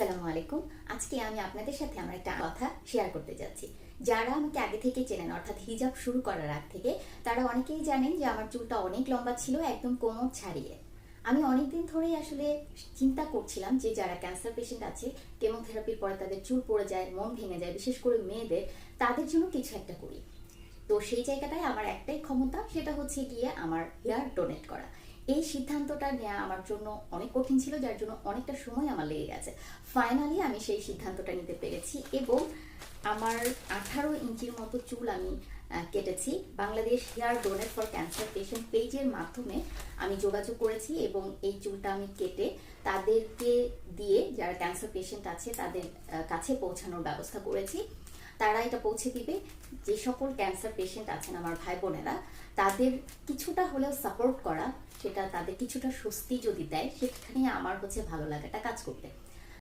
আসসালামু আলাইকুম। আজকে আমি আপনাদের সাথে আমার একটা কথা শেয়ার করতে যাচ্ছি। যারা আমাকে আগে থেকে চেনেন, অর্থাৎ হিজাব শুরু করার আগ থেকে, তারা অনেকেই জানেন যে আমার চুলটা অনেক লম্বা ছিল, একদম কোমর ছাড়িয়ে। আমি অনেকদিন ধরেই আসলে চিন্তা করছিলাম যে যারা ক্যান্সার পেশেন্ট আছে, কেমোথেরাপির পরে তাদের চুল পড়ে যায়, মন ভেঙে যায়, বিশেষ করে মেয়েদের, তাদের জন্য কিছু একটা করি। তো সেই জায়গাটায় আমার একটাই ক্ষমতা, সেটা হচ্ছে গিয়ে আমার হেয়ার ডোনেট করা। এই সিদ্ধান্তটা নেওয়া আমার জন্য অনেক কঠিন ছিল, যার জন্য অনেকটা সময় আমার লেগে গেছে। ফাইনালি আমি সেই সিদ্ধান্তটা নিতে পেরেছি এবং আমার 18 ইঞ্চির মতো চুল আমি কেটেছি। Bangladesh hair donate for cancer patient পেজের মাধ্যমে আমি যোগাযোগ করেছি এবং এই চুলটা আমি কেটে তাদেরকে দিয়ে, যারা ক্যান্সার পেশেন্ট আছে তাদের কাছে পৌঁছানোর ব্যবস্থা করেছি। তারা এটা পৌঁছে দিবে। যে সকল ক্যান্সার পেশেন্ট আছেন আমার ভাই বোনেরা, তাদের কিছুটা হলেও সাপোর্ট করা, সেটা তাদের কিছুটা স্বস্তি যদি দেয়, সেখানে আমার ভালো লাগাটা কাজ করবে।